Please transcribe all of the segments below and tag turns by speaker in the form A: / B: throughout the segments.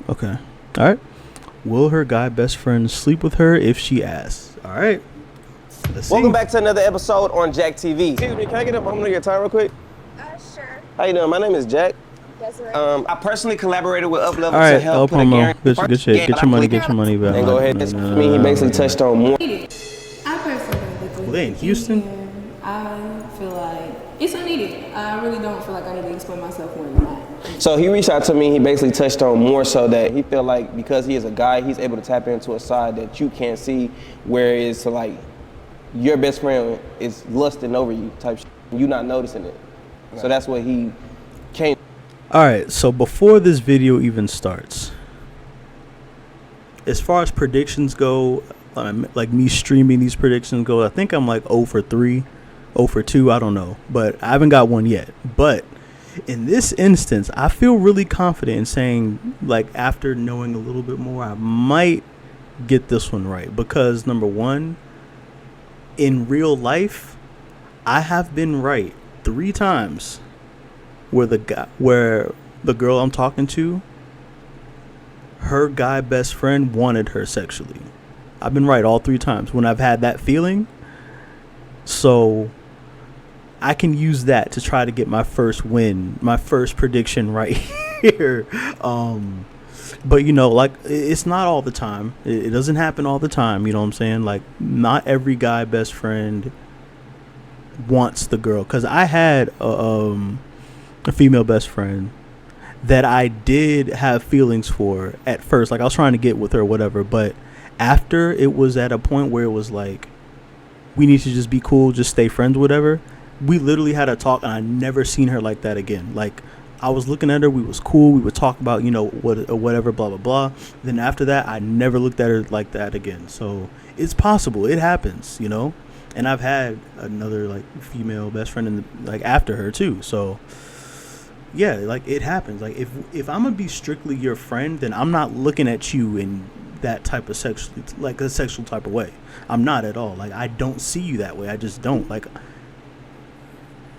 A: Okay. All right. Will her guy best friend sleep with her if she asks? All right. Let's see.
B: Welcome back to another episode on Jack TV. Excuse me, can I get a moment of your time real quick?
C: Sure.
B: How you doing? My name is Jack.
C: Desiree.
B: I personally collaborated with Uplevel
A: All right.
B: to help put a guarantee.
A: Good shit. Get your money. Get your money back.
B: And go ahead. This me. He basically touched on more.
C: I personally don't think
A: Well, they in Houston?
C: I feel like it's unneeded. I really don't feel like I need to explain myself more than that.
B: So he reached out to me. He basically touched on more so that he feel like because he is a guy, he's able to tap into a side that you can't see, whereas like your best friend is lusting over you type shit. You not noticing it. Right. So that's what he came.
A: All right. So before this video even starts, as far as predictions go, like me streaming these predictions go, I think I'm like 0 for 3, 0 for 2. I don't know, but I haven't got one yet. But in this instance, I feel really confident in saying, like, after knowing a little bit more, I might get this one right. Because number one, in real life, I have been right 3 times where the girl I'm talking to, her guy best friend wanted her sexually. I've been right all 3 times when I've had that feeling. So I can use that to try to get my first win, my first prediction right here. But you know, like, it's not all the time. It doesn't happen all the time. You know what I'm saying? Like, not every guy best friend wants the girl. Because I had a female best friend that I did have feelings for at first. Like, I was trying to get with her or whatever. But after it was at a point where it was like, we need to just be cool, just stay friends, whatever. We literally had a talk, and I never seen her like that again. Like, I was looking at her, we was cool, we would talk about, you know, whatever, blah, blah, blah. Then after that, I never looked at her like that again. So it's possible. It happens, you know. And I've had another, like, female best friend like after her too. So yeah, like, it happens. Like, if I'm gonna be strictly your friend, then I'm not looking at you in that type of a sexual type of way. I'm not at all. Like, I don't see you that way. I just don't. Like,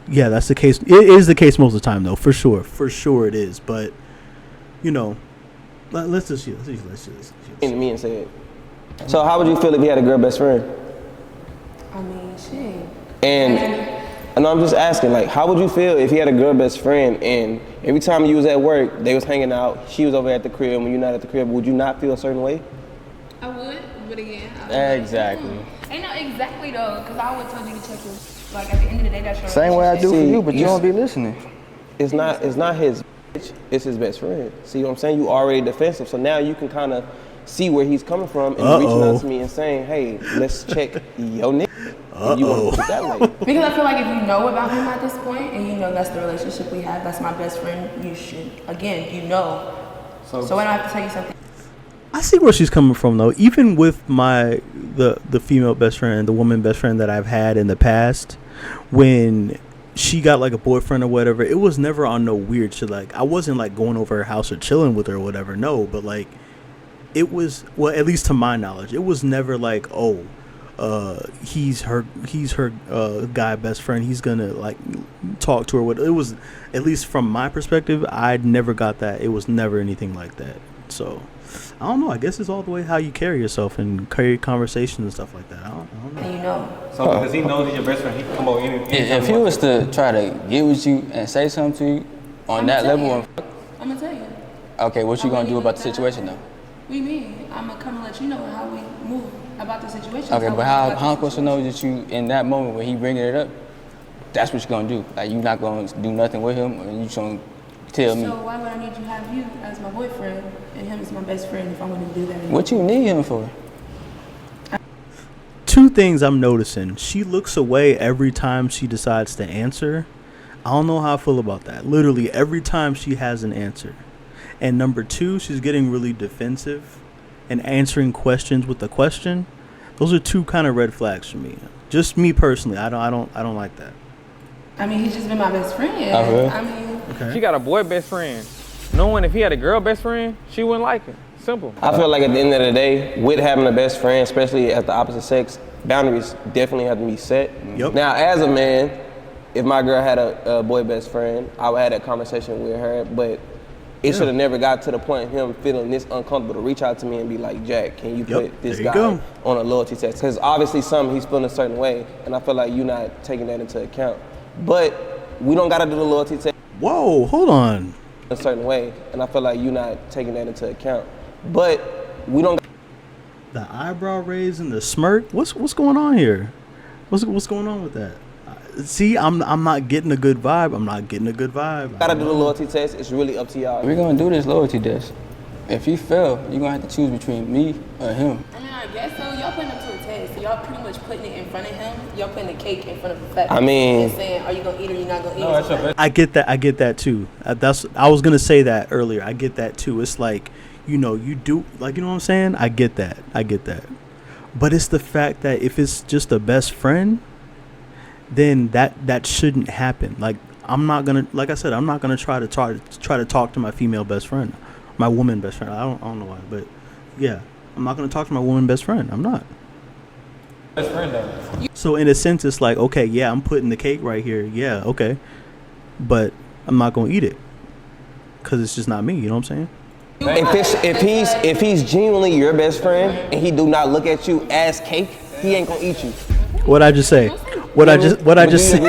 A: yeah, that's the case. It is the case most of the time, though, for sure it is. But you know, let's just
B: Me and said. So how would you feel if you had a girl best friend?
C: I mean, shit.
B: And I'm just asking, like, how would you feel if you had a girl best friend and every time you was at work, they was hanging out, she was over at the crib, when you're not at the crib, would you not feel a certain way?
C: I would, but again,
D: Exactly.
C: Ain't no exactly though, because I would tell you to check your, like, at the end of the day, that's your
D: Same way I do for
B: See,
D: you, but you don't be listening.
B: It's not his bitch, it's his best friend. See what I'm saying? You already defensive, so now you can kind of see where he's coming from and reaching out to me and saying, hey, let's check your nigga. And you want to put it that way.
C: Because I feel like if you know about him at this point, and you know that's the relationship we have, that's my best friend, you should, again, you know. So when I have to tell you something.
A: I see where she's coming from, though. Even with the female best friend, the woman best friend that I've had in the past, when she got like a boyfriend or whatever, it was never on no weird shit. Like, I wasn't like going over her house or chilling with her or whatever. No, but like, it was, well, at least to my knowledge, it was never like, oh, he's her guy best friend, he's gonna like talk to her. What it was, at least from my perspective, I never got that. It was never anything like that. So I don't know. I guess it's all the way how you carry yourself and carry conversations and stuff like that. I don't know.
C: And you know.
E: So because he knows he's your best friend, he can come over any
D: If he was to try to get with you and say something to you on that level,
C: I'm gonna tell you.
D: okay, what you gonna do about the situation though?
C: What do you mean? I'm gonna come and let you know how we move about the situation.
D: Okay, but how I'm supposed to know that you, in that moment when he bringing it up, that's what you're gonna do? Like, you not gonna do nothing with him, or you just gonna tell me?
C: So why would I need to have you as my boyfriend and him as my best friend if I'm gonna do that?
D: What you need him for?
A: 2 things I'm noticing. She looks away every time she decides to answer. I don't know how I feel about that. Literally every time she has an answer. And number 2, she's getting really defensive and answering questions with a question. Those are 2 kind of red flags for me. Just me personally. I don't like that.
C: I mean, he's just been my best friend.
D: Okay.
C: I mean,
A: Okay.
E: She got a boy best friend. Knowing if he had a girl best friend, she wouldn't like it. Simple.
B: I feel like at the end of the day, with having a best friend, especially at the opposite sex, boundaries definitely have to be set.
A: Yep.
B: Now, as a man, if my girl had a boy best friend, I would have that conversation with her. But It should have never got to the point of him feeling this uncomfortable to reach out to me and be like, Jack, can you put this guy on a loyalty test? Because obviously he's feeling a certain way, and I feel like you're not taking that into account. But we don't got to do the loyalty test.
A: Whoa, hold on.
B: A certain way, and I feel like you're not taking that into account. But we don't.
A: The eyebrow raise and the smirk. What's going on here? What's going on with that? See, I'm not getting a good vibe.
B: Gotta do the loyalty test. It's really up to y'all.
D: We're gonna do this loyalty test. If you fail, you're gonna have to choose between me or him.
C: I mean, I guess so. Y'all putting him to a test. So y'all pretty much putting it in front of him. Y'all putting the cake in front of the fact.
B: I mean,
C: and saying, are you gonna eat or you're not gonna eat?
A: I get that too. I was gonna say that earlier. I get that too. It's like, you do, like, you know what I'm saying? I get that. But it's the fact that if it's just a best friend, then that shouldn't happen. Like, I'm not gonna try to talk to my female best friend, my woman best friend. I don't know why, but yeah, I'm not gonna talk to my woman best friend. I'm not.
E: Best friend though.
A: So in a sense, it's like, okay, yeah, I'm putting the cake right here. Yeah, okay, but I'm not gonna eat it because it's just not me. You know what I'm saying?
B: If he's genuinely your best friend and he do not look at you as cake, he ain't gonna eat you.
A: What I just say? What I just say?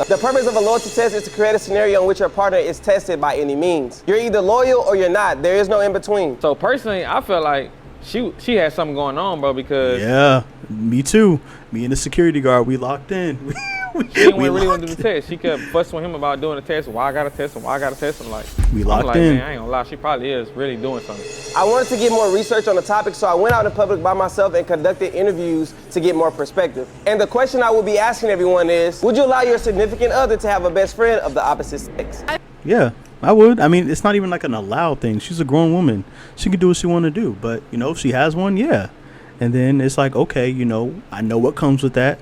B: The purpose of a loyalty test is to create a scenario in which your partner is tested by any means. You're either loyal or you're not. There is no in between.
E: So personally, I feel like she had something going on, bro, because
A: yeah, me too. Me and the security guard, we locked in.
E: She didn't really want to do the test. She kept fussing with him about doing the test. Why I got to test him? I'm like,
A: we locked
E: I'm like,
A: in.
E: Man, I ain't gonna lie. She probably is really doing something.
B: I wanted to get more research on the topic, so I went out in public by myself and conducted interviews to get more perspective. And the question I will be asking everyone is, would you allow your significant other to have a best friend of the opposite sex?
A: Yeah, I would. I mean, it's not even like an allowed thing. She's a grown woman. She can do what she want to do. But, if she has one, yeah. And then it's like, okay, I know what comes with that.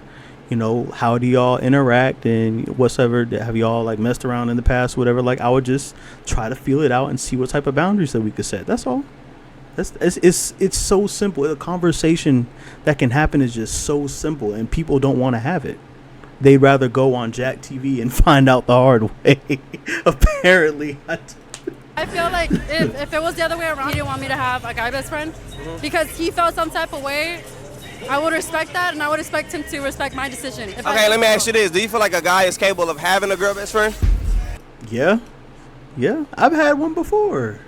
A: How do y'all interact and whatever? Have y'all like messed around in the past, whatever? Like, I would just try to feel it out and see what type of boundaries that we could set. That's all. It's so simple. A conversation that can happen is just so simple, and people don't want to have it. They'd rather go on Jack TV and find out the hard way. Apparently.
F: I feel like if it was the other way around, he didn't want me to have a guy best friend because he felt some type of way. I would respect that, and I would expect him to respect my decision.
B: Okay, let me ask you this. Do you feel like a guy is capable of having a girl best friend?
A: Yeah. I've had one before,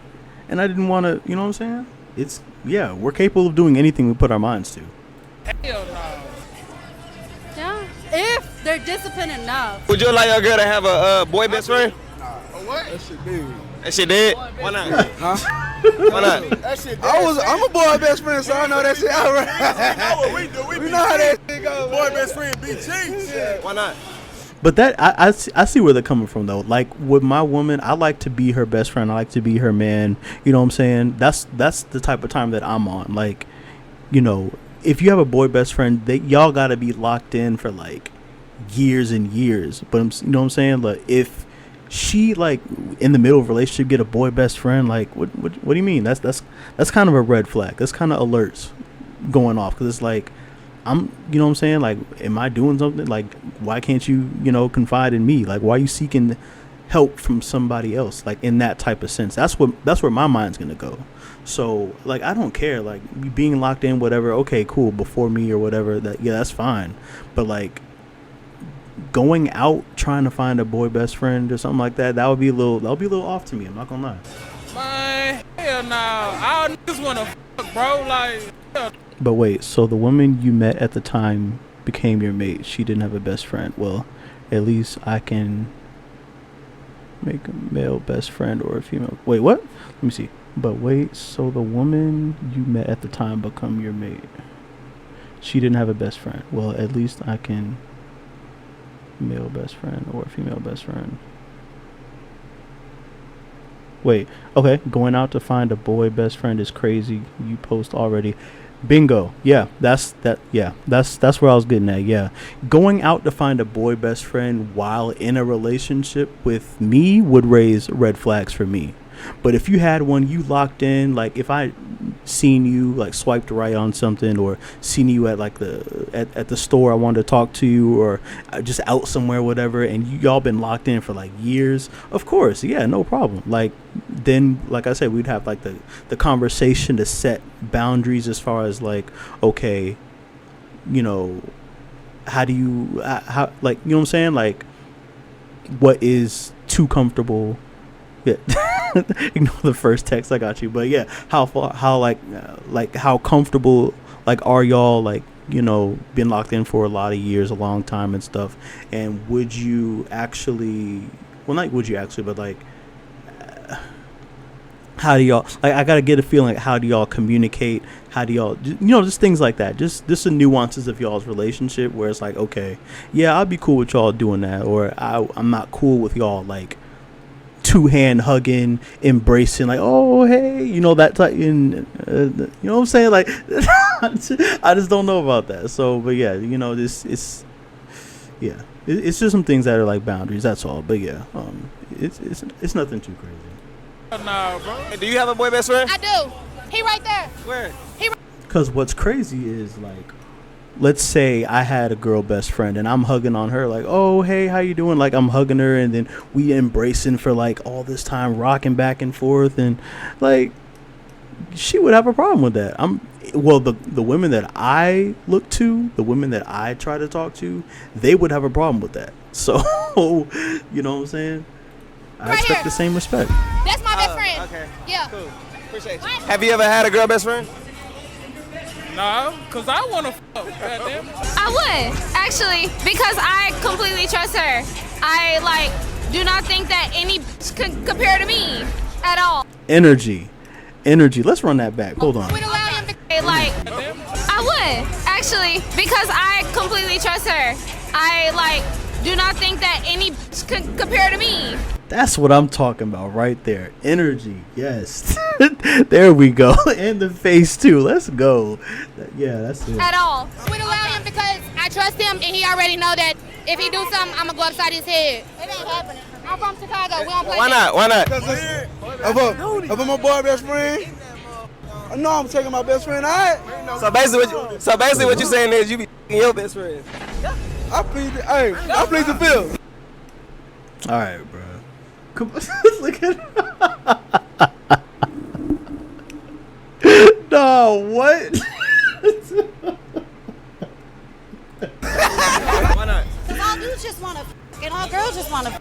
A: and I didn't want to, you know what I'm saying? We're capable of doing anything we put our minds to.
E: Hell no.
F: Yeah, if they're disciplined enough.
B: Would you allow your girl to have a boy best friend?
G: What? That shit big.
B: That shit dead? Why not?
G: Huh?
B: Why not?
G: That shit dead. I'm a boy best friend, so I know that shit alright. We know what we do. We know how that shit goes. Boy best friend be cheats.
B: Why not?
A: But that I see where they're coming from though. Like with my woman, I like to be her best friend. I like to be her man. You know what I'm saying? That's the type of time that I'm on. Like, if you have a boy best friend, y'all gotta be locked in for like years and years. But you know what I'm saying? Like if she like in the middle of a relationship get a boy best friend, like what do you mean? That's kind of a red flag. That's kind of alerts going off, because it's like you know what I'm saying? Like, am I doing something? Like, why can't you confide in me? Like, why are you seeking help from somebody else? Like, in that type of sense, that's where my mind's gonna go. So like, I don't care, like being locked in, whatever. Okay, cool. Before me or whatever, that's fine. But like, going out trying to find a boy best friend or something like that would be a little off to me. I'm not gonna lie.
E: Man, hell no. All niggas wanna fuck, bro. Like,
A: But wait, so the woman you met at the time became your mate. She didn't have a best friend. Well, at least I can make a male best friend or a female. Wait, what? Let me see. But wait, so the woman you met at the time become your mate. She didn't have a best friend. Well, at least I can male best friend or female best friend. Wait, okay. Going out to find a boy best friend is crazy. You post already. Bingo. Yeah, that's where I was getting at. Yeah. Going out to find a boy best friend while in a relationship with me would raise red flags for me. But if you had one, you locked in. Like if I seen you like swiped right on something, or seen you at like at the store, I wanted to talk to you, or just out somewhere, whatever, and y'all been locked in for like years, of course, yeah, no problem. Like then, like I said, we'd have like the conversation to set boundaries as far as like, okay, you know, how do you how like, you know what I'm saying, like what is too comfortable. Yeah. Ignore the first text I got you, but yeah, how how comfortable like are y'all, like, you know, been locked in for a lot of years, a long time and stuff, and would you actually, well, not would you actually, but like how do y'all, like, I gotta get a feeling, like how do y'all communicate, how do y'all, you know, just things like that, just the nuances of y'all's relationship, where it's like, okay, yeah, I'd be cool with y'all doing that, or I'm not cool with y'all like two-hand hugging, embracing, like, oh hey, you know, that type, in you know what I'm saying, like I just don't know about that. So but yeah, you know, it's just some things that are like boundaries, that's all. But yeah, it's nothing too crazy.
B: Nah, bro. Do you have a boy best friend?
H: I do. He right there.
B: Where?
A: Because what's crazy is, like, let's say I had a girl best friend and I'm hugging on her, like, oh hey, how you doing, like I'm hugging her, and then we embracing for like all this time, rocking back and forth, and like she would have a problem with that. The women that I look to, the women that I try to talk to, they would have a problem with that. So you know what I'm saying, I expect the same respect.
H: That's my best friend.
B: Okay.
H: Yeah.
B: Cool. Appreciate you. Have you ever had a girl best friend?
E: No, cause I wanna goddamn.
I: I would, actually, because I completely trust her. I do not think that any could compare to me at all.
A: Energy. Let's run that back. Hold on.
I: I would, actually, because I completely trust her. I do not think that any could compare to me.
A: That's what I'm talking about right there. Energy. Yes. There we go. And the face too. Let's go. Yeah, that's it.
I: At all.
H: We'd allow him because I trust him and he already know that if he do something, I'm gonna go upside his head. It ain't happening. I'm from Chicago. We don't play that.
B: Why not?
G: If I'm a boy best friend, I know I'm taking my best friend out.
B: So basically what you saying is you be your best friend.
G: I plead the fifth.
A: All right, bro. Come on. Look at no, what?
B: Why not?
H: Cause all dudes just wanna and all girls just wanna.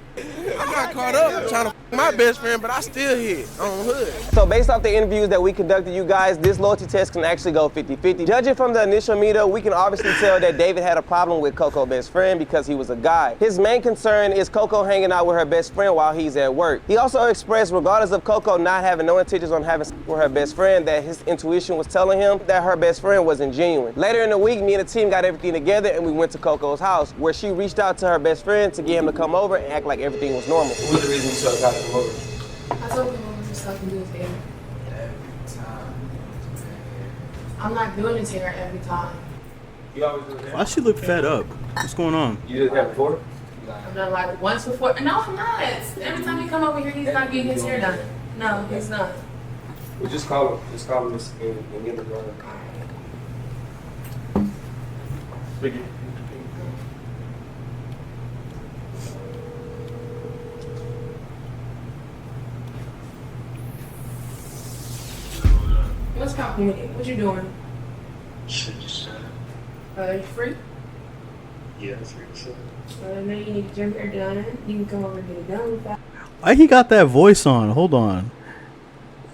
G: I'm not caught up trying to my best friend, but I still hit on hood.
B: So based off the interviews that we conducted, you guys, this loyalty test can actually go 50-50. Judging from the initial meetup, we can obviously tell that David had a problem with Coco's best friend because he was a guy. His main concern is Coco hanging out with her best friend while he's at work. He also expressed, regardless of Coco not having no intentions on having sex with her best friend, that his intuition was telling him that her best friend wasn't genuine. Later in the week, me and the team got everything together and we went to Coco's house, where she reached out to her best friend to get him to come over and act like everything was normal. What was the reason you still got to come over?
C: I told him what stuff to do with hair.
J: Every time.
C: I'm not doing his hair every time.
J: You always do that?
A: Why she look fed up? What's going on?
J: You did that before?
C: I've done like once before. No, I'm not. Every time he come over here, he's not getting his hair done. No, he's not.
J: Well, just call him. Just call him and get the brother. Speaking.
C: What's poppin' with you? What you doing?
K: Shit, just
C: You free?
K: yeah, that's pretty shit.
C: Then you need to get your hair done. You can come over and get it done with that.
A: Why he got that voice on? Hold on.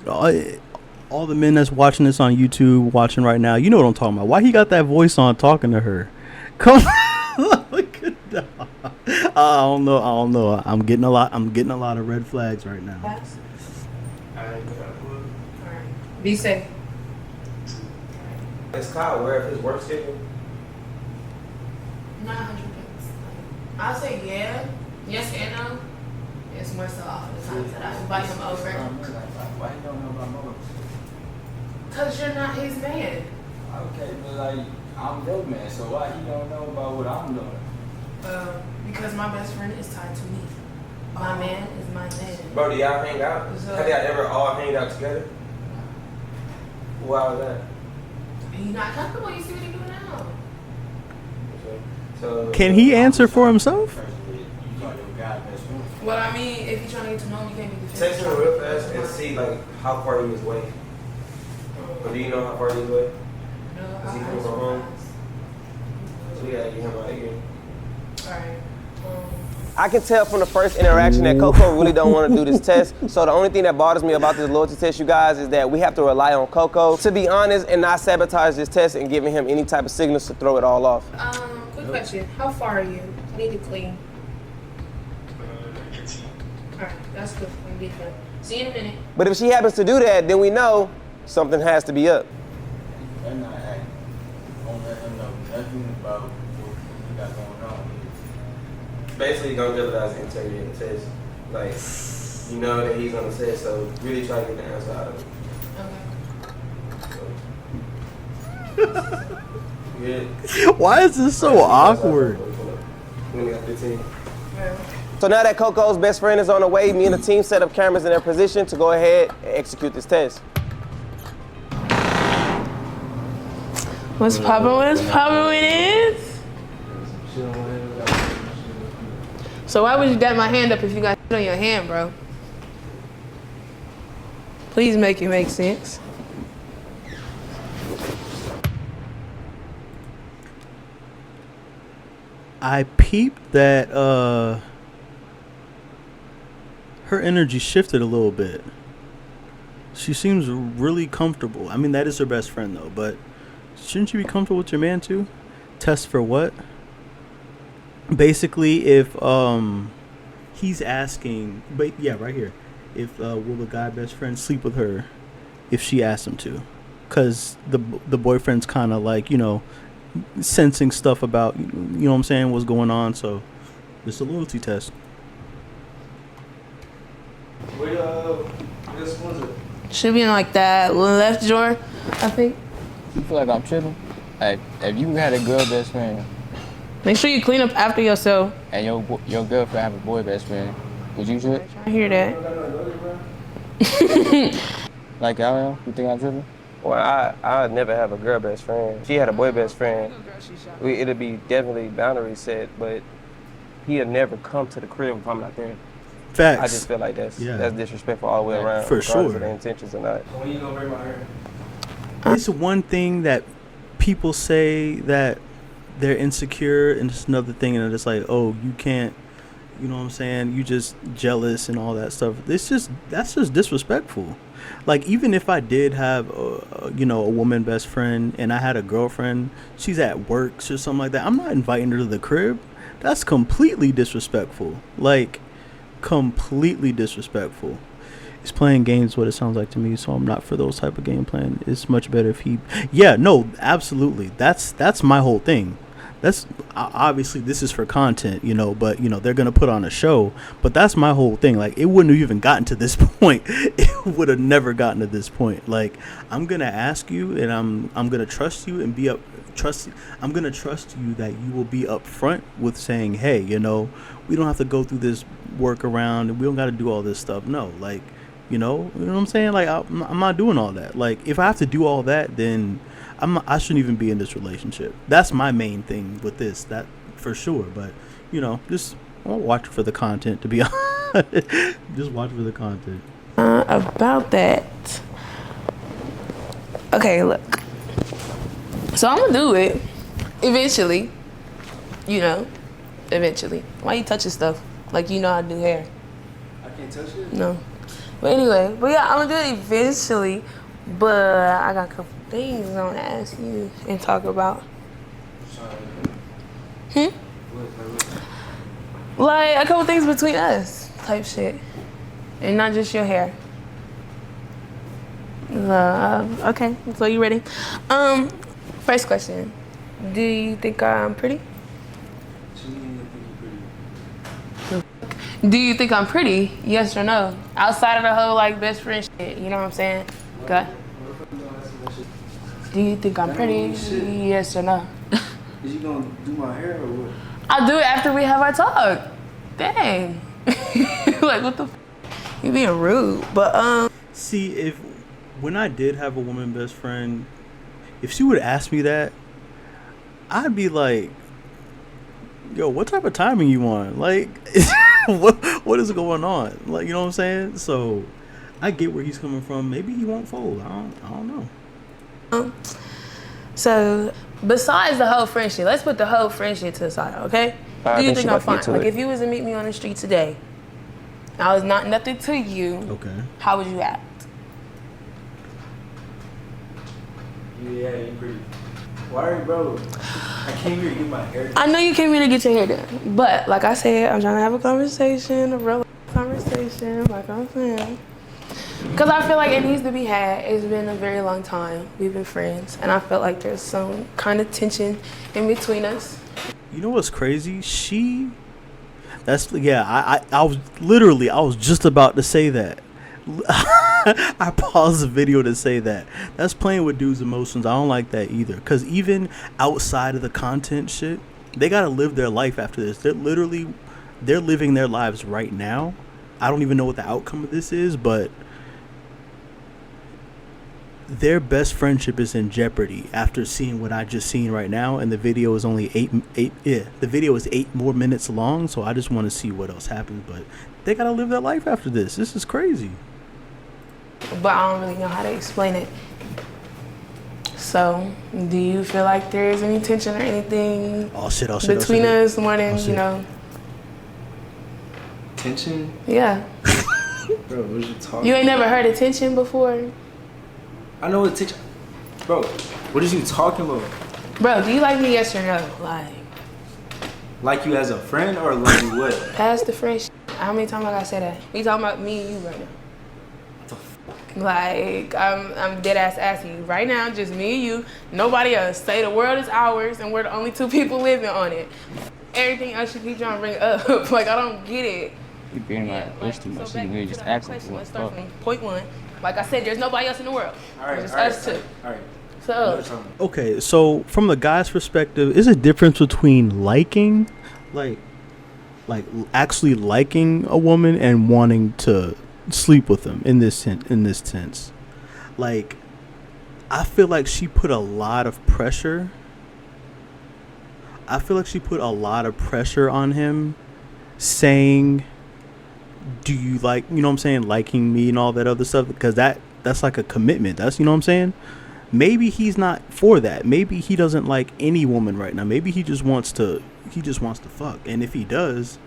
A: All the men that's watching this on YouTube, watching right now, you know what I'm talking about. Why he got that voice on talking to her? Come on. Look at that. I don't know. I'm getting a lot of red flags right now.
C: Pass.
K: Alright.
C: Alright. Be safe.
B: Is Kyle aware of his work schedule?
C: Not 100%. I'll say yeah. Yes and no. It's more so often the times that I invite him over.
J: Why you don't know about Mo?
C: Because you're not his man.
J: Okay, but like, I'm your man, so why he don't know about what I'm doing?
C: Because my best friend is tied to me. My man is my man.
B: Bro, do y'all hang out? Have y'all ever all hanged out together? Why was that?
C: He's not comfortable. You see what he's doing now.
B: So,
A: Can he answer for himself?
C: Well, I mean, if you're trying to get to know him, you can't be
B: text him real fast and see like how far he is away. Or do you know how far he is away?
C: No,
B: Is he coming from home? So we gotta get him out of here.
C: Alright.
B: I can tell from the first interaction that Coco really don't want to do this test. So the only thing that bothers me about this loyalty test, you guys, is that we have to rely on Coco to be honest and not sabotage this test and giving him any type of signals to throw it all off.
C: Quick question. How far are you? I need to clean. Alright, that's good. I'm good. See you in a minute.
B: But if she happens to do that, then we know something has to be up.
D: They're not acting. Don't let him know nothing about what we got going on.
B: Basically, don't jeopardize the integrity of the test. Like, you know that he's on the test, so really try to get the answer out of it.
C: Okay.
B: Yeah.
A: Why is this so awkward?
B: We only got 15. So now that Coco's best friend is on the way, me and the team set up cameras in their position to go ahead and execute this test.
C: What's poppin'? What's poppin' with it? So why would you dap my hand up if you got shit on your hand, bro? Please make it make sense.
A: I peeped that her energy shifted a little bit. She seems really comfortable. I mean, that is her best friend though, but shouldn't you be comfortable with your man too? Test for what? Basically, if he's asking, but yeah, right here. If will the guy best friend sleep with her if she asks him to? Cuz the boyfriend's kind of like, you know, sensing stuff about, you know what I'm saying, what's going on. So it's a loyalty test.
J: This was it.
C: Should be in like that left drawer, I think.
D: You feel like I'm tripping? Like, if you had a girl best friend
C: Make sure you clean up after yourself.
D: and your girlfriend have a boy best friend, would you trip?
C: I hear that.
D: Like I am? You think I'm tripping?
B: Well, I'd never have a girl best friend. She had a boy best friend. It'd be definitely boundaries set, but he'll never come to the crib if I'm not there.
A: Facts.
B: I just feel like that's disrespectful all the way around.
A: For
B: regardless
A: sure.
B: of the intentions or not.
J: When you gonna bring my hair?
A: It's one thing that people say that they're insecure, and it's another thing, and it's like, oh, you can't, you know what I'm saying? You just jealous and all that stuff. That's just disrespectful. Like, even if I did have, a woman best friend, and I had a girlfriend, she's at work or something like that, I'm not inviting her to the crib. That's completely disrespectful. Like, completely disrespectful. He's playing games, what it sounds like to me, so I'm not for those type of game plan. It's much better if he, absolutely. That's my whole thing. That's obviously, this is for content, but they're gonna put on a show. But that's my whole thing. Like, it wouldn't have even gotten to this point. It would have never gotten to this point. Like, I'm gonna ask you, and I'm gonna trust you and I'm gonna trust you that you will be upfront with saying, hey, we don't have to go through this workaround, and we don't got to do all this stuff. No, like, you know what I'm saying? Like, I'm not doing all that. Like, if I have to do all that, then I shouldn't even be in this relationship. That's my main thing with this, that for sure. But just I'll watch for the content, to be honest. Just watch for the content.
C: About that. Okay, look. So I'm gonna do it eventually. Eventually. Why you touching stuff like you know how to do hair?
J: I can't touch it?
C: No. But anyway, I'm gonna do it eventually. But I got a couple things I want to ask you and talk about. Like a couple things between us, type shit, and not just your hair. Okay, so you ready? First question: do you think I'm pretty? Do you think I'm pretty? Yes or no? Outside of the whole like best friend shit, you know what I'm saying? Okay. Do you think I'm pretty? Yes or no?
J: Is you gonna do my hair or what?
C: I'll do it after we have our talk. Dang. Like, what the you being rude. But
A: See, when I did have a woman best friend, if she would ask me that, I'd be like, yo, what type of timing you on? Like, what is going on? Like, you know what I'm saying? So I get where he's coming from. Maybe he won't fold. I don't know.
C: So besides the whole friendship, let's put the whole friendship to the side, okay? Do you think I'm fine? Like, if you was to meet me on the street today, I was not nothing to you.
A: Okay.
C: How would you act?
L: Yeah, you pretty. Why, bro? I came here to get my hair done.
C: I know you came here to get your hair done, but like I said, I'm trying to have a conversation, a real conversation, like I'm saying. Because I feel like it needs to be had. It's been a very long time. We've been friends, and I felt like there's some kind of tension in between us.
A: You know what's crazy? I was just about to say that. I paused the video to say that. That's playing with dudes' emotions. I don't like that either. Because even outside of the content shit, they got to live their life after this. They're living their lives right now. I don't even know what the outcome of this is, but their best friendship is in jeopardy after seeing what I just seen right now. And the video is only the video is 8 more minutes long. So I just want to see what else happens. But they got to live their life after this. This is crazy.
C: But I don't really know how to explain it. So, do you feel like there is any tension or anything between us more than, you know?
L: Tension?
C: Yeah.
L: Bro, what you talking
C: You ain't never heard of tension before?
L: I know what tension. Bro, what is you talking about?
C: Bro, do you like me, yes or no?
L: Like you as a friend or like you what?
C: Past the friendship. How many times I gotta say that? We talking about me and you right now. Like, I'm dead ass asking you right now, just me and you, nobody else. Say the world is ours and we're the only 2 people living on it. Everything else you keep trying to bring up, like, I don't get it.
D: You bring my voice too much. You just asking for
C: Let's start from point 1. Like I said, there's nobody else in the world. There's us 2.
L: All right.
C: So,
A: Okay, so from the guy's perspective, is a difference between liking, like actually liking a woman and wanting to sleep with them in this sense. Like, I feel like she put a lot of pressure. On him, saying, do you like, you know what I'm saying, liking me and all that other stuff, because that's like a commitment. That's, you know what I'm saying? Maybe he's not for that. Maybe he doesn't like any woman right now. Maybe he just wants to fuck. And if he does,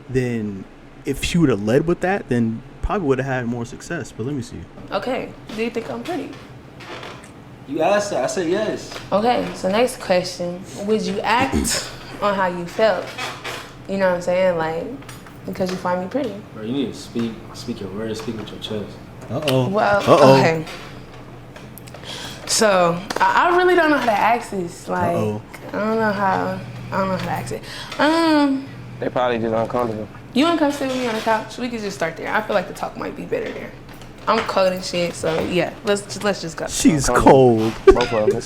A: then if she would have led with that, then probably would have had more success. But let me see.
C: okay, do you think I'm pretty?
L: You asked that. I said yes.
C: Okay, so next question. Would you act on how you felt? You know what I'm saying? Like, because you find me pretty.
L: Bro, you need to speak your words, speak with your chest.
C: Well, okay. So, I really don't know how to ask this. Like, I don't know how to ask it.
B: They probably just uncomfortable.
C: You wanna come sit with me on the couch? We could just start there. I feel like the talk might be better there. I'm cold and shit, so yeah, let's just go.
A: She's cold.
B: Both of them.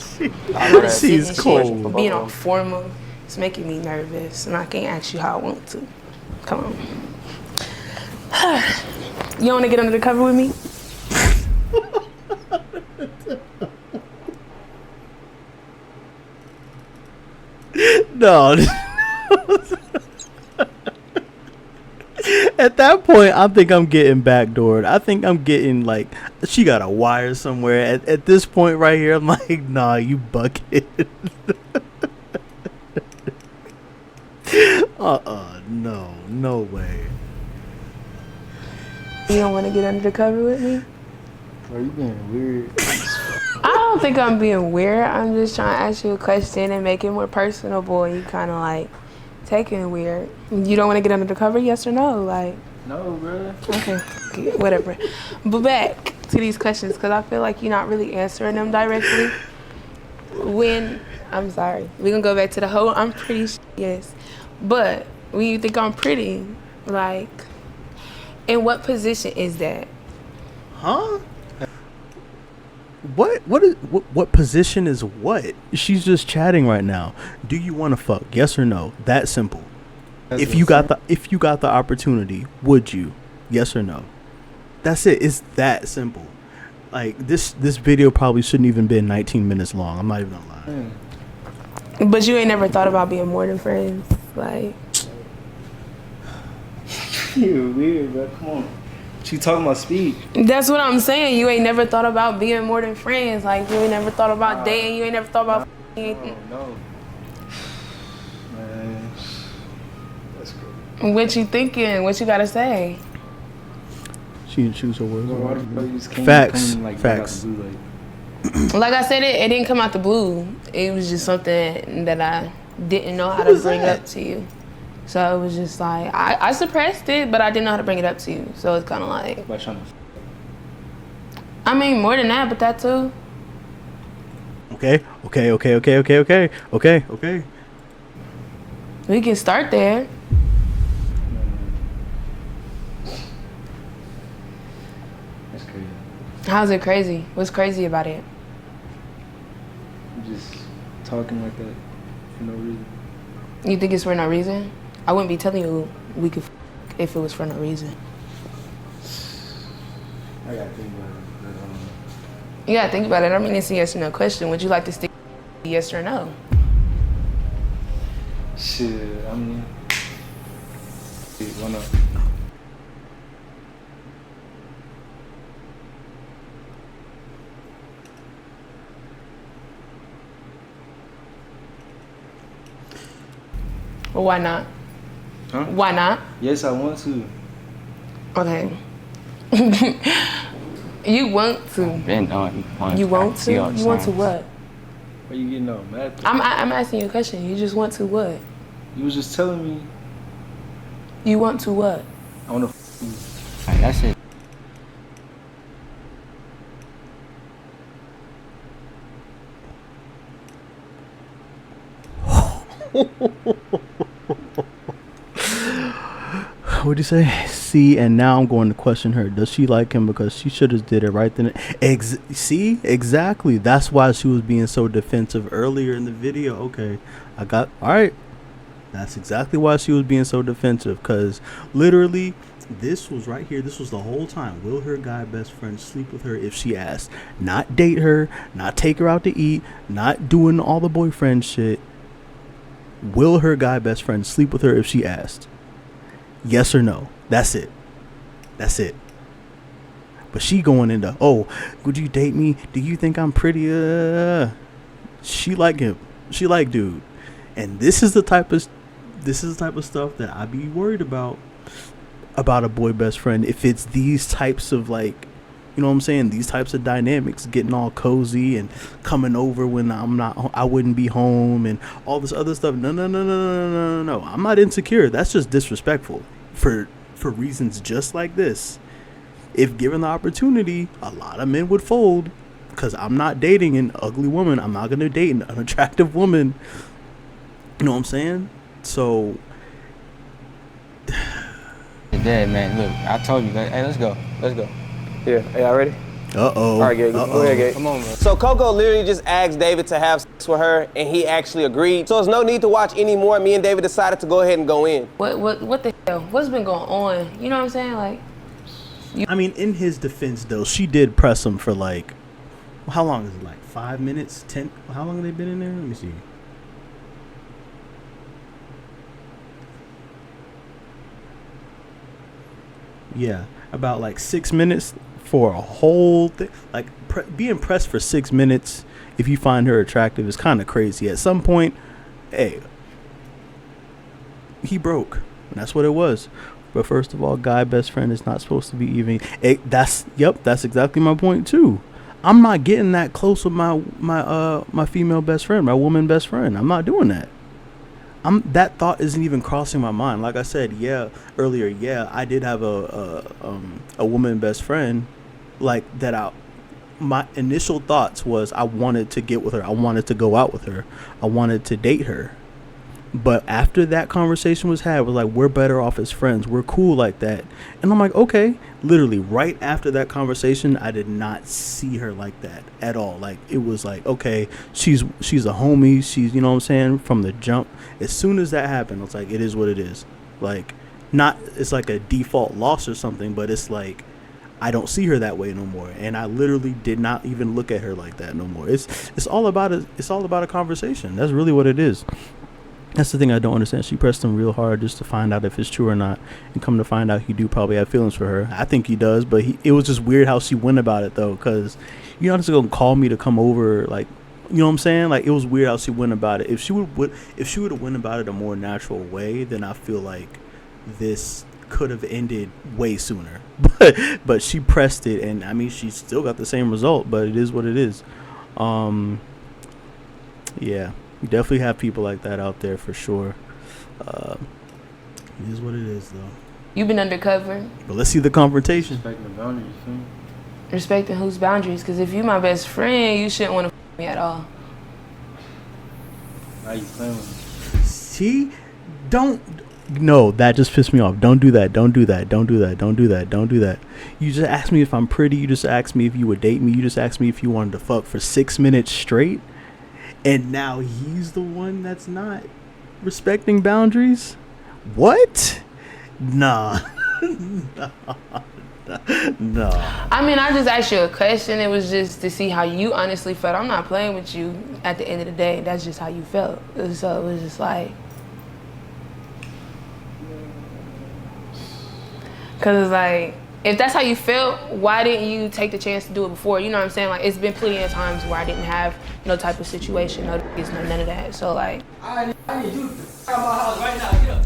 A: She's cold.
C: Being all formal, it's making me nervous, and I can't ask you how I want to. Come on. You wanna get under the cover with me?
A: No. At that point, I think I'm getting backdoored. I think I'm getting, like, she got a wire somewhere. At this point right here, I'm like, nah, you bucket. No way.
C: You don't want to get under the cover with me?
L: Bro, you being weird.
C: I don't think I'm being weird. I'm just trying to ask you a question and make it more personable. You kind of like taking it weird. You don't want to get under the cover, yes or no? Like,
L: no, bro.
C: Okay, whatever. But back to these questions, because I feel like you're not really answering them directly. I'm sorry, we're gonna go back to the whole I'm pretty yes. But when you think I'm pretty, like, in what position is that?
A: Huh? What position is what? She's just chatting right now. Do you want to fuck? Yes or no? That simple. If you got the opportunity, would you? Yes or no? That's it. It's that simple. Like this video probably shouldn't even been 19 minutes long. I'm not even gonna lie.
C: But you ain't never thought about being more than friends, like.
L: You weird, bro. Come on. She talking about speed.
C: That's what I'm saying. You ain't never thought about being more than friends. Like you ain't never thought about dating. You ain't never thought about anything.
L: No. Man, that's good.
C: What you thinking? What you gotta say?
A: She didn't choose her words.
L: Why the fuck you just came
A: Facts.
L: like,
A: Facts.
L: out the blue, like,
C: Like I said, it didn't come out the blue. It was just something that I didn't know how to bring up to you. So it was just like, I suppressed it, but I didn't know how to bring it up to you. So it's kind of like,
L: by trying to
C: I mean, more than that, but that too.
A: Okay.
C: We can start there.
L: That's crazy.
C: How's it crazy? What's crazy about it?
L: You just talking like that for no reason.
C: You think it's for no reason? I wouldn't be telling you we could if it was for no reason.
L: I gotta think about it.
C: You gotta think about it. I mean, it's a yes or no question. Would you like to stick yes or no?
L: Shit, I mean, why not?
C: Well, why not?
L: Huh?
C: Why not?
L: Yes, I want to.
C: Okay. You want to. You want to? You want to what?
L: Why you getting all mad?
C: I'm asking you a question. You just want to what?
L: You was just telling me.
C: You want to what?
L: I want to.
D: That's it.
A: What'd you say? See, and now I'm going to question her. Does she like him? Because she should have did it right then. See, exactly. That's why she was being so defensive earlier in the video. Okay, all right. That's exactly why she was being so defensive. Because literally, this was right here. This was the whole time. Will her guy best friend sleep with her if she asks? Not date her. Not take her out to eat. Not doing all the boyfriend shit. Will her guy best friend sleep with her if she asked? Yes or no? That's it. That's it. But she going into, oh, would you date me? Do you think I'm pretty? She like him. She like dude. And this is the type of stuff that I be worried about a boy best friend. If it's these types of, like, you know what I'm saying? These types of dynamics, getting all cozy and coming over when I wouldn't be home and all this other stuff. No. I'm not insecure. That's just disrespectful for reasons just like this. If given the opportunity, a lot of men would fold because I'm not dating an ugly woman. I'm not going to date an unattractive woman. You know what I'm saying? So.
D: Dad, man, look, I told you, hey, let's go.
B: Yeah, hey, y'all ready?
A: Uh-oh.
B: All right, Gabe. Go ahead, Gabe.
D: Come on, bro.
B: So Coco literally just asked David to have sex with her, and he actually agreed. So there's no need to watch anymore. Me and David decided to go ahead and go in.
C: What the hell? What's been going on? You know what I'm saying? Like.
A: I mean, in his defense, though, she did press him for, like, how long is it? Like 5 minutes? 10? How long have they been in there? Let me see. Yeah, about like 6 minutes for a whole thing. Like, being pressed for 6 minutes if you find her attractive is kind of crazy. At some point, hey, he broke. And that's what it was. But first of all, guy best friend is not supposed to be even. That's exactly my point too. I'm not getting that close with my female best friend, my woman best friend. I'm not doing that. That thought isn't even crossing my mind. Like I said, earlier, I did have a woman best friend, like that. My initial thoughts was I wanted to get with her. I wanted to go out with her. I wanted to date her. But after that conversation was had, it was like, we're better off as friends. We're cool like that. And I'm like, okay. Literally right after that conversation, I did not see her like that at all. Like, it was like, okay, she's a homie. She's, you know what I'm saying, from the jump. As soon as that happened, I was like, it is what it is. Like, not it's like a default loss or something, but it's like I don't see her that way no more, and I literally did not even look at her like that no more. It's all about a conversation. That's really what it is. That's the thing I don't understand. She pressed him real hard just to find out if it's true or not, and come to find out he do probably have feelings for her. I think he does, but it was just weird how she went about it though, because you're not just gonna call me to come over, like, you know what I'm saying? Like, it was weird how she went about it. If she would have went about it a more natural way, then I feel like this could have ended way sooner. But she pressed it, and I mean, she still got the same result, but it is what it is. Yeah, you definitely have people like that out there for sure. It is what it is, though.
C: You've been undercover.
A: But let's see the confrontation.
L: Respecting the boundaries, too.
C: Respecting whose boundaries? Because if you my best friend, you shouldn't want to me at all.
L: How you playing with me?
A: See? No, that just pissed me off. Don't do that. Don't do that. Don't do that. Don't do that. Don't do that. You just asked me if I'm pretty. You just asked me if you would date me. You just asked me if you wanted to fuck for 6 minutes straight. And now he's the one that's not respecting boundaries? What? Nah. No.
C: I mean, I just asked you a question. It was just to see how you honestly felt. I'm not playing with you at the end of the day. That's just how you felt. So it was just like, because it's like, if that's how you felt, why didn't you take the chance to do it before? You know what I'm saying? Like, it's been plenty of times where I didn't have no type of situation, no none of that. So like,
L: I need you to come out my house right now. Get up.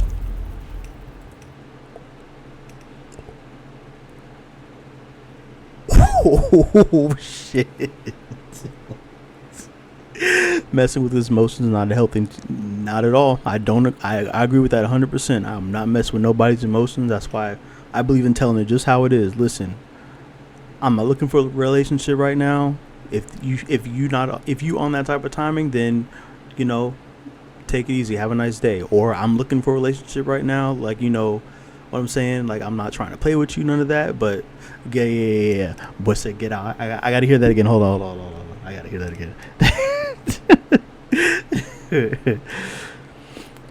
A: Oh shit. Messing with his emotions is not a healthy, not at all. I agree with that 100%. I'm not messing with nobody's emotions. That's why I believe in telling it just how it is. Listen, I'm not looking for a relationship right now. If you on that type of timing, then, you know, take it easy, have a nice day. Or I'm looking for a relationship right now, like, you know what I'm saying? Like, I'm not trying to play with you, none of that, but yeah. Boy said, get out. I gotta hear that again. Hold on. I gotta hear that again.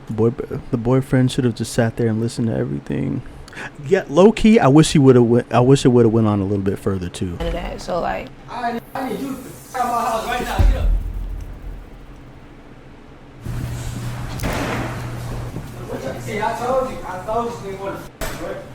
A: The boyfriend should have just sat there and listened to everything. Yeah, low key, I wish it would have went on a little bit further too.
C: none of that. So like,
L: I need you to come out my house right now. Get up. See, I told you didn't want to.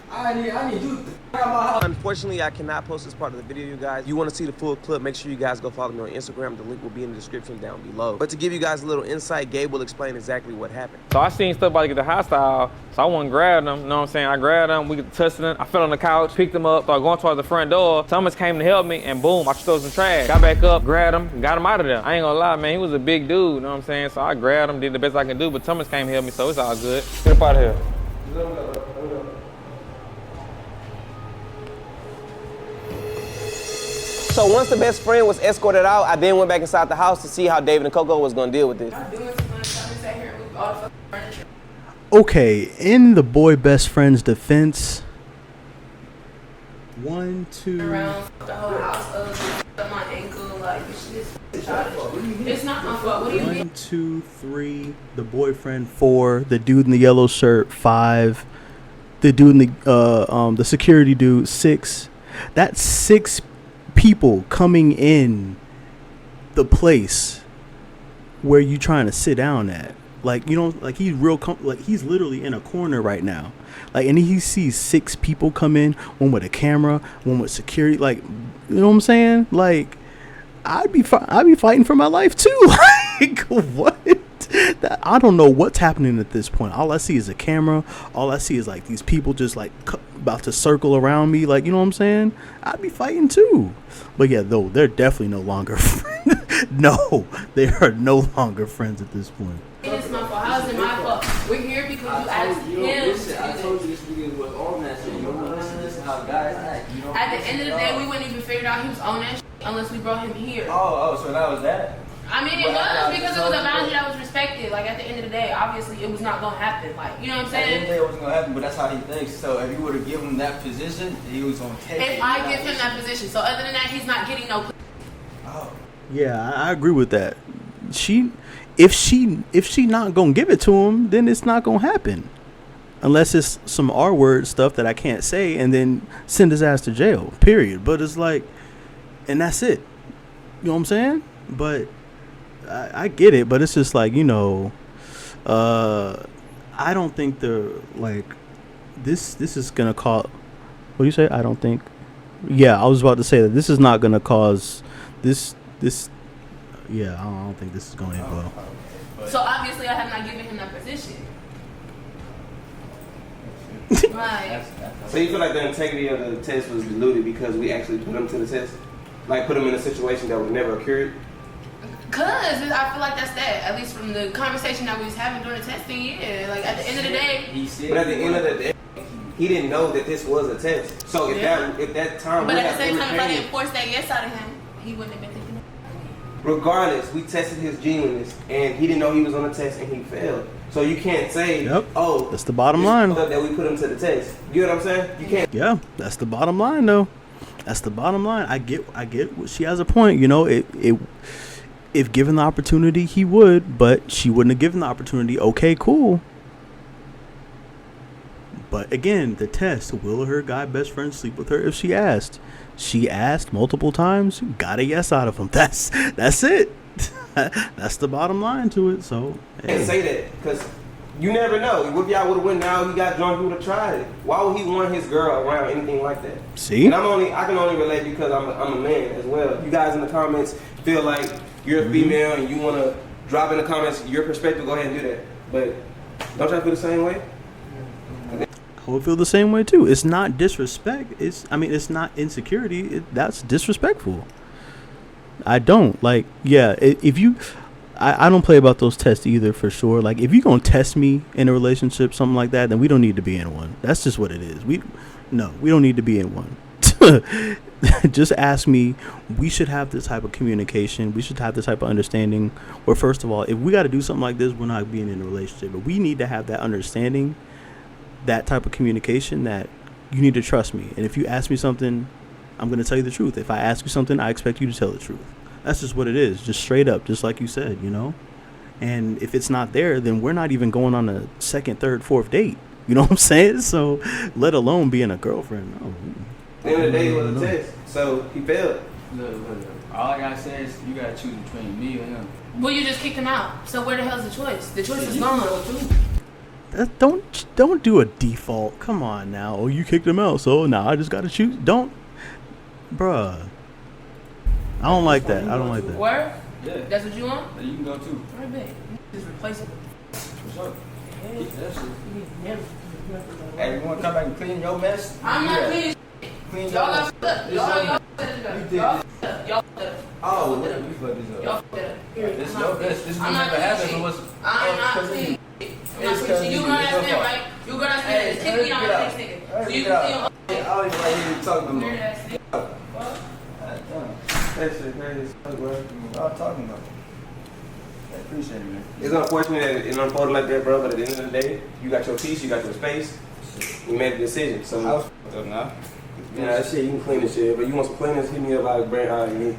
L: I need you to come out my house.
B: Unfortunately, I cannot post this part of the video, you guys. If you want to see the full clip, make sure you guys go follow me on Instagram. The link will be in the description down below. But to give you guys a little insight, Gabe will explain exactly what happened.
E: So I seen stuff about to get the hostile, so I went and grabbed him, you know what I'm saying? I grabbed him, we got touching him, I fell on the couch, picked him up, started going towards the front door. Thomas came to help me, and boom, I threw some trash. Got back up, grabbed him, got him out of there. I ain't gonna lie, man, he was a big dude, you know what I'm saying? So I grabbed him, did the best I can do, but Thomas came to help me, so it's all good. Get up out of here.
B: So once the best friend was escorted out, I then went back inside the house to see how David and Coco was gonna deal with this.
A: Okay, in the boy best friend's defense, 1, 2.
C: around the whole house, my ankle, like, it's not my fault. What do you mean?
A: 1, 2, 3. The boyfriend 4. The dude in the yellow shirt 5. The dude in the security dude 6. That's 6 people coming in the place where you trying to sit down at. Like, you know, like he's like he's literally in a corner right now. Like, and he sees 6 people come in, one with a camera, one with security. Like, you know what I'm saying? Like, I'd be fighting for my life too. Like, what? I don't know what's happening at this point. All I see is a camera. All I see is like these people just like about to circle around me. Like, you know what I'm saying? I'd be fighting too. But yeah, though, they're definitely no longer friends. No, they are no longer friends at this point.
C: It's my fault. How's it my fault? We're here because you asked him to do this.
L: I told you this video was on that shit. You don't listen. This is how guys act. You don't
C: At the end of the day, we wouldn't even figure out he was on that shit unless we brought him here.
L: Oh, so that was that?
C: I mean, it was because it was a boundary that was respected. Like, at the end of the day, obviously, it was not going to happen. Like, you know what I'm
L: At the end of the
C: saying?
L: day, it wasn't going to happen, but that's how he thinks. So if you would have given him that position, he was going to take it.
C: If I give him that position. So other than that, he's not getting no.
L: Oh.
A: Yeah, I agree with that. If she not gonna give it to him, then it's not gonna happen. unless it's some R-word stuff that I can't say, and then send his ass to jail, period. But it's like, and that's it. You know what I'm saying? But I get it, but it's just like, you know, I don't think this is gonna cause. What do you say? I don't think. Yeah, I was about to say that this is not gonna cause this. Yeah, I don't think this is going to end well.
C: So obviously, I have not given him that position. Right.
B: So you feel like the integrity of the test was diluted because we actually put him to the test? Like put him in a situation that would never occur?
C: Cause I feel like that's that. At least from the conversation that we was having during the testing, yeah. Like at the end of the day.
B: But at the end of the day, he didn't know that this was a test. So if that time.
C: But at the same time, if I didn't force that yes out of him, he wouldn't have been thinking.
B: Regardless, we tested his genuineness, and he didn't know he was on the test, and he failed. So you can't say, "Oh,
A: that's the bottom line."
B: That we put him to the test. You know what I'm saying? You can't.
A: Yeah, that's the bottom line, though. That's the bottom line. I get. She has a point. You know, if given the opportunity, he would, but she wouldn't have given the opportunity. Okay, cool. But again, the test: will her guy best friend sleep with her if she asked? She asked multiple times, got a yes out of him. That's it. That's the bottom line to it. So
B: I can't say that because you never know. What if y'all would have went now? He got drunk. He would have tried it. Why would he want his girl around anything like that?
A: See,
B: and I can only relate because I'm a man as well. You guys in the comments feel like you're a female and you want to drop in the comments your perspective. Go ahead and do that. But don't y'all feel the same way?
A: I would feel the same way too. It's not disrespect. It's not insecurity. That's disrespectful. I don't like. Yeah, if you, I don't play about those tests either for sure. Like if you gonna test me in a relationship, something like that, then we don't need to be in one. That's just what it is. We don't need to be in one. Just ask me. We should have this type of communication. We should have this type of understanding. Or first of all, if we got to do something like this, we're not being in a relationship. But we need to have that understanding. That type of communication that you need to trust me. And if you ask me something, I'm going to tell you the truth. If I ask you something, I expect you to tell the truth. That's just what it is. Just straight up, just like you said, you know? And if it's not there, then we're not even going on a second, third, fourth date. You know what I'm saying? So let alone being a girlfriend. No.
B: At the end of the day, it was a test. So he failed.
D: Look. All I got to say is you got to choose between me and him.
C: Well, you just kicked him out. So where the hell's the choice? The choice is gone.
A: Don't do a default. Come on now. Oh, you kicked him out, so now I just gotta choose. Don't, bruh. I don't like that. I don't like that.
C: Where?
D: Yeah.
C: That's what you want?
D: Yeah, you can go too.
C: Right back. Just replace it.
D: What's up? Hey, you want to come back and clean your mess?
C: I'm not cleaning.
D: Clean
C: Y'all
D: your
C: got
D: mess.
C: Y'all fucked up.
D: Oh, what did we fuck this up?
C: Y'all fucked up.
D: This would never happen if it was.
C: I'm not cleaning. You gonna ask them, right? You gonna ask them. Just kick me out of this nigga. So you can see him.
B: I don't even like hear you talking about. That shit crazy as fuck, bro.
D: What are you talking about? I appreciate it, man.
B: It's unfortunate that it unfolded like that, bro, but at the end of the day, you got your peace, you got your space, you made a decision. So,
D: I was fucked up now.
B: Yeah, that shit, you can clean this shit, but you want some cleaners, hit me up like brand you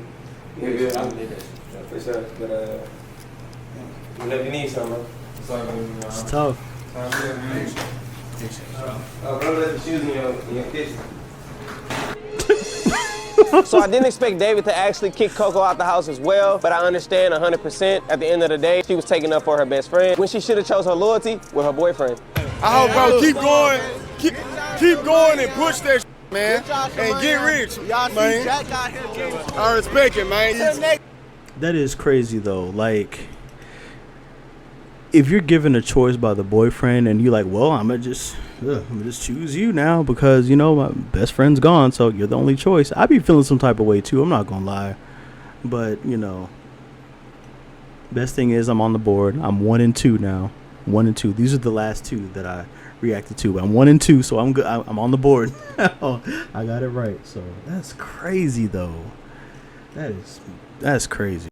B: good? For sure. But, whenever you need something,
A: It's tough.
B: Bro, let the shoes in your kitchen.
M: So I didn't expect David to actually kick Coco out the house as well, but I understand 100%. At the end of the day, she was taking up for her best friend when she should have chose her loyalty with her boyfriend.
G: I hope, bro, keep going, keep going and push that man, and get rich, man. I respect it, man.
A: That is crazy though. Like, if you're given a choice by the boyfriend and you're like, well, I'm gonna just choose you now because, you know, my best friend's gone, so you're the only choice. I'd be feeling some type of way too, I'm not gonna lie. But, you know, best thing is I'm on the board. I'm 1-2 now. 1-2. These are the last two that I reacted to. I'm 1-2, so I'm good. I'm on the board. I got it right. So that's crazy though. That's crazy.